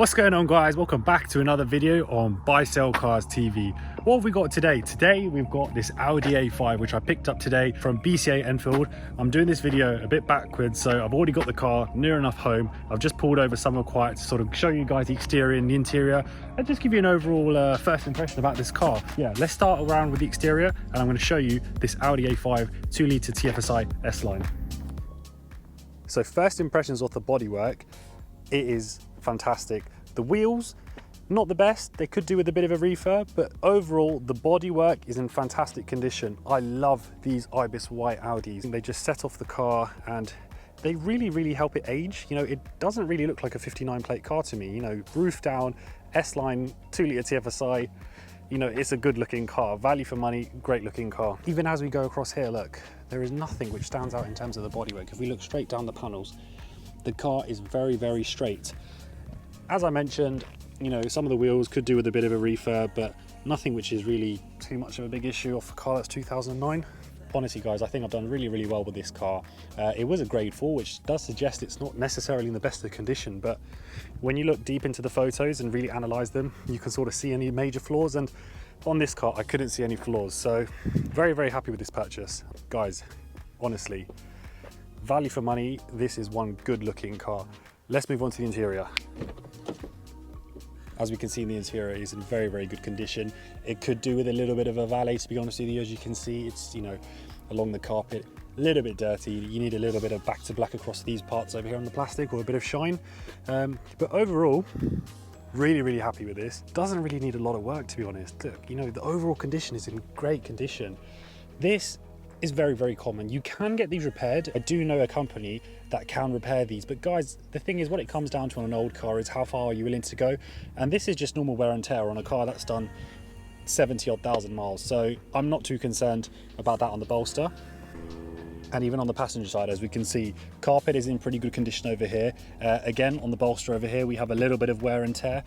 What's going on, guys? Welcome back to another video on Buy Sell Cars TV. What have we got today? Today we've got this Audi A5 which I picked up today from BCA Enfield. I'm doing this video a bit backwards, so I've already got the car near enough home. I've just pulled over somewhere quiet to sort of show you guys the exterior and the interior and just give you an overall first impression about this car. Yeah, let's start around with the exterior and I'm going to show you this Audi A5 2-litre TFSI S-Line. So first impressions of the bodywork, it is fantastic. The wheels, not the best, they could do with a bit of a refurb, but overall the bodywork is in fantastic condition. I love these Ibis white Audis. They just set off the car and they really help it age. You know, it doesn't really look like a 59 plate car to me. You know, roof down, S-Line, 2-litre TFSI. You know, it's a good looking car. Value for money, great looking car. Even as we go across here, look, there is nothing which stands out in terms of the bodywork. If we look straight down the panels, the car is very straight. As I mentioned, you know, some of the wheels could do with a bit of a refurb, but nothing which is really too much of a big issue off a car that's 2009. Honestly, guys, I think I've done really well with this car. It was a grade 4, which does suggest it's not necessarily in the best of condition, but when you look deep into the photos and really analyze them, you can sort of see any major flaws, and on this car, I couldn't see any flaws. So very happy with this purchase. Guys, honestly, value for money, this is one good looking car. Let's move on to the interior. As we can see, in the interior is in very good condition. It could do with a little bit of a valet, to be honest with you. As you can see, it's, you know, along the carpet, a little bit dirty. You need a little bit of back to black across these parts over here on the plastic, or a bit of shine. But overall, really happy with this. Doesn't really need a lot of work, to be honest. Look, you know, the overall condition is in great condition. This is very common. You can get these repaired. I do know a company that can repair these, but guys, the thing is, what it comes down to on an old car is how far are you willing to go, and this is just normal wear and tear on a car that's done 70-odd thousand miles. So I'm not too concerned about that on the bolster. And even on the passenger side, as we can see, carpet is in pretty good condition over here. Again, on the bolster over here, we have a little bit of wear and tear.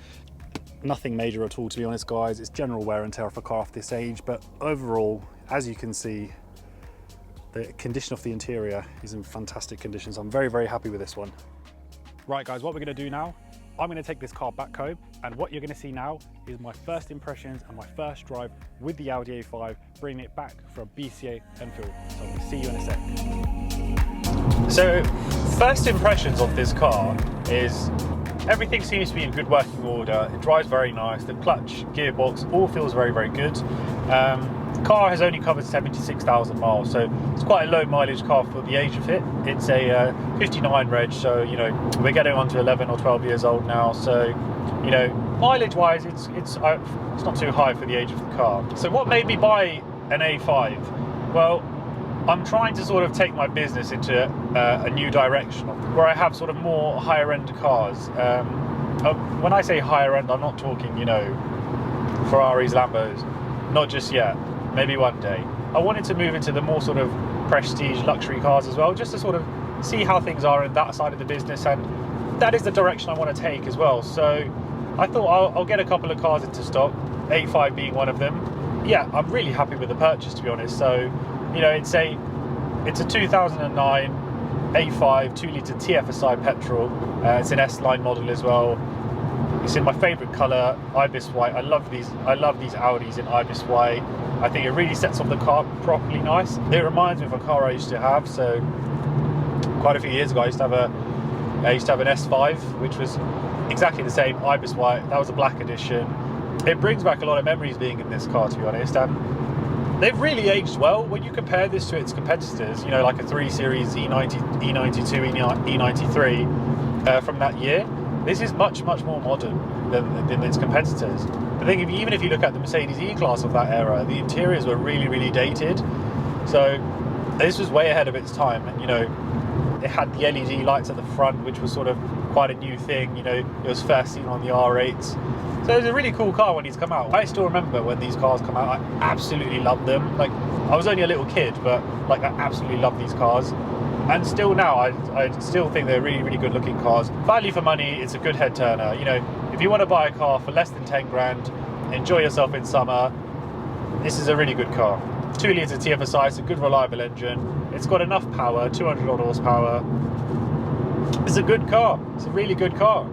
Nothing major at all, to be honest, guys. It's general wear and tear of a car of this age, but overall, as you can see, the condition of the interior is in fantastic condition, so I'm very happy with this one. Right, guys, what we're going to do now, I'm going to take this car back home, and what you're going to see now is my first impressions and my first drive with the Audi A5, bringing it back from BCA Enfield. So I'm going to see you in a sec. So, first impressions of this car is everything seems to be in good working order. It drives very nice. The clutch, gearbox, all feels very good. Car has only covered 76,000 miles, so it's quite a low mileage car for the age of it. It's a 59 reg, so you know, we're getting on to 11 or 12 years old now, so you know, mileage wise it's not too high for the age of the car. So what made me buy an A5? Well, I'm trying to sort of take my business into a new direction where I have sort of more higher end cars. When I say higher end, I'm not talking, you know, Ferraris, Lambos, not just yet. Maybe one day. I wanted to move into the more sort of prestige luxury cars as well, just to sort of see how things are in that side of the business, and that is the direction I want to take as well. So I thought I'll get a couple of cars into stock, A5 being one of them. Yeah, I'm really happy with the purchase, to be honest. So, you know, it's a 2009 A5 2-litre TFSI petrol. It's an S-Line model as well. It's in my favourite colour, Ibis white. I love these Audis in Ibis white. I think it really sets off the car properly nice. It reminds me of a car I used to have. So quite a few years ago, I used to have an S5, which was exactly the same, Ibis white. That was a black edition. It brings back a lot of memories being in this car, to be honest. And they've really aged well when you compare this to its competitors. You know, like a 3 Series E90, E92, E93 from that year. This is much more modern than its competitors. I think even if you look at the Mercedes E-Class of that era, the interiors were really dated. So this was way ahead of its time. And you know, it had the LED lights at the front, which was sort of quite a new thing. You know, it was first seen on the R8s. So it was a really cool car when these come out. I still remember when these cars come out, I absolutely loved them. Like, I was only a little kid, but like, I absolutely love these cars. And still now, I still think they're really good looking cars. Value for money, it's a good head turner. You know, if you want to buy a car for less than 10 grand, enjoy yourself in summer, this is a really good car. 2-litre TFSI, it's a good reliable engine. It's got enough power, 200 odd horsepower. It's a good car. It's a really good car.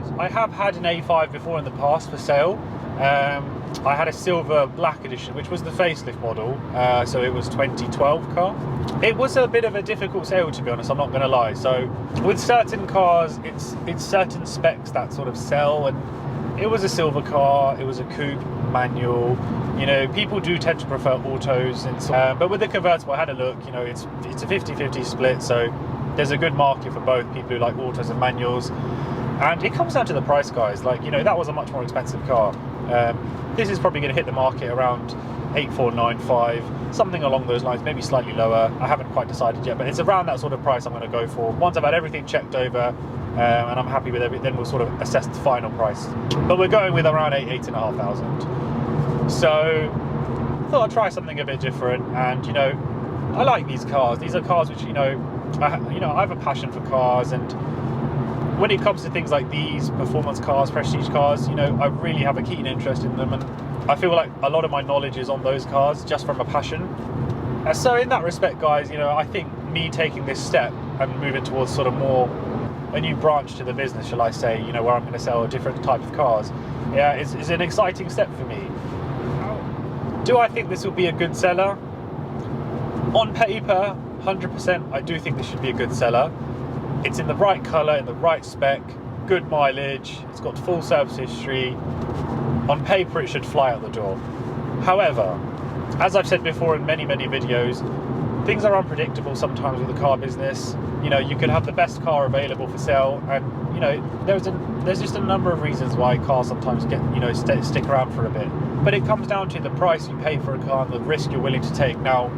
guys, I have had an A5 before in the past for sale. I had a silver black edition, which was the facelift model, so it was 2012 car. It was a bit of a difficult sale, to be honest, I'm not going to lie. So with certain cars, it's certain specs that sort of sell, and it was a silver car, it was a coupe, manual. You know, people do tend to prefer autos, and so, but with the convertible, I had a look, you know, it's a 50-50 split, so there's a good market for both people who like autos and manuals. And it comes down to the price, guys. Like, you know, that was a much more expensive car. This is probably going to hit the market around 8,495, something along those lines, maybe slightly lower. I haven't quite decided yet, but it's around that sort of price I'm going to go for. Once I've had everything checked over and I'm happy with everything, then we'll sort of assess the final price. But we're going with around 8,500. So I thought I'd try something a bit different. And, you know, I like these cars. These are cars which, you know, I have a passion for cars, and when it comes to things like these, performance cars, prestige cars, you know, I really have a keen interest in them, and I feel like a lot of my knowledge is on those cars just from a passion. And so in that respect, guys, you know, I think me taking this step and moving towards sort of more a new branch to the business, shall I say, you know, where I'm going to sell a different type of cars, yeah, is an exciting step for me. Do I think this will be a good seller? On paper, 100%, I do think this should be a good seller. It's in the right colour, in the right spec, good mileage, it's got full service history. On paper, it should fly out the door. However, as I've said before in many videos, things are unpredictable sometimes with the car business. You know, you could have the best car available for sale, and, you know, there's just a number of reasons why cars sometimes get, you know, stick around for a bit. But it comes down to the price you pay for a car and the risk you're willing to take. Now,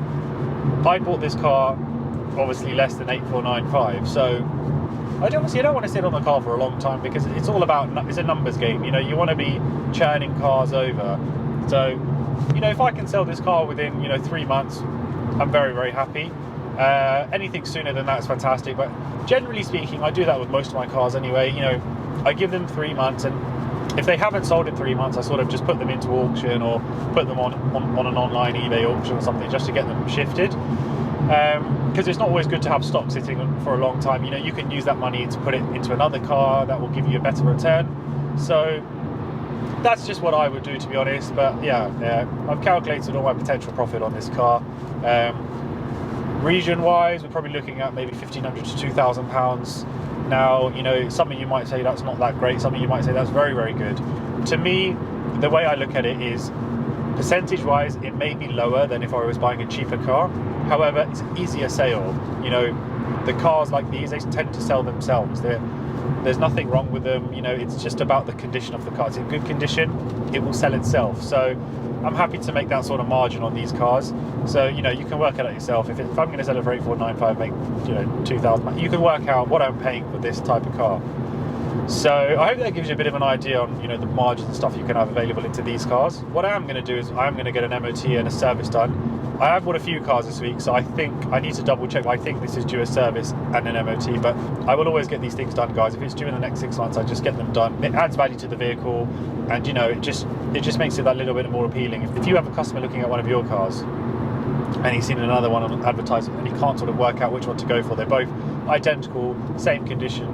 I bought this car obviously less than 8,495, so I don't want to sit on the car for a long time, because it's all about, it's a numbers game. You know, you want to be churning cars over. So, you know, if I can sell this car within, you know, 3 months, I'm very happy. Anything sooner than that is fantastic, but generally speaking, I do that with most of my cars anyway. You know, I give them 3 months, and if they haven't sold in 3 months, I sort of just put them into auction, or put them on an online eBay auction or something, just to get them shifted. Because it's not always good to have stock sitting for a long time. You know, you can use that money to put it into another car that will give you a better return. So that's just what I would do, to be honest. But yeah, I've calculated all my potential profit on this car. Region wise, we're probably looking at maybe £1,500 to £2,000. Now, you know, some of you might say that's not that great, some of you might say that's very good. To me, the way I look at it is, percentage wise, it may be lower than if I was buying a cheaper car. However, it's an easier sale. You know, the cars like these, they tend to sell themselves. There's nothing wrong with them. You know, it's just about the condition of the car. It's in good condition, it will sell itself. So I'm happy to make that sort of margin on these cars. So, you know, you can work it out yourself. If I'm going to sell it for 8,495, make, you know, 2,000, you can work out what I'm paying for this type of car. So I hope that gives you a bit of an idea on, you know, the margins and stuff you can have available into these cars. What I am going to do is I am going to get an MOT and a service done. I have bought a few cars this week, so I think I need to double check. I think this is due a service and an MOT, but I will always get these things done, guys. If it's due in the next 6 months, I just get them done. It adds value to the vehicle, and, you know, it just makes it that little bit more appealing. If you have a customer looking at one of your cars and he's seen another one on advertisement and he can't sort of work out which one to go for, they're both identical, same condition.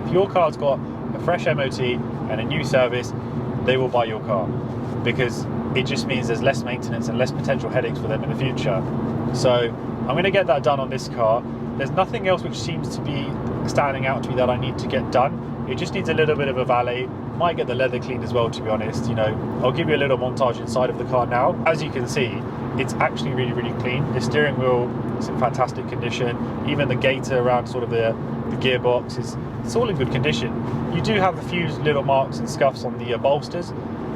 If your car's got a fresh MOT and a new service, they will buy your car, because it just means there's less maintenance and less potential headaches for them in the future. So I'm going to get that done on this car. There's nothing else which seems to be standing out to me that I need to get done. It just needs a little bit of a valet. Might get the leather cleaned as well, to be honest. You know, I'll give you a little montage inside of the car now. As you can see, it's actually really clean. The steering wheel is in fantastic condition. Even the gaiter around sort of the gearbox it's all in good condition. You do have a few little marks and scuffs on the bolsters,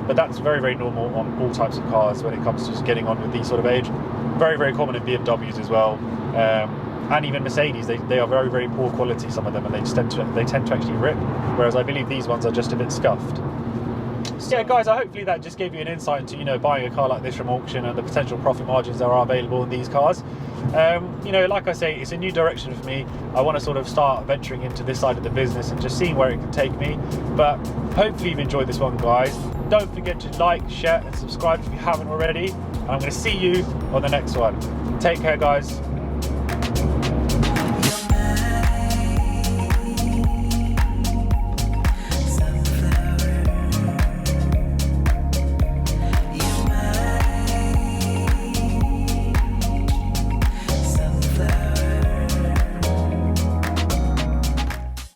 but that's very normal on all types of cars when it comes to just getting on with these sort of age. Very common in BMWs as well, and even Mercedes. They are very poor quality, some of them, and they tend to actually rip, whereas I believe these ones are just a bit scuffed. So yeah, guys, hopefully that just gave you an insight into, you know, buying a car like this from auction and the potential profit margins that are available in these cars. You know, like I say, it's a new direction for me. I want to sort of start venturing into this side of the business and just seeing where it can take me. But hopefully you've enjoyed this one, guys. Don't forget to like, share and subscribe if you haven't already. And I'm going to see you on the next one. Take care, guys.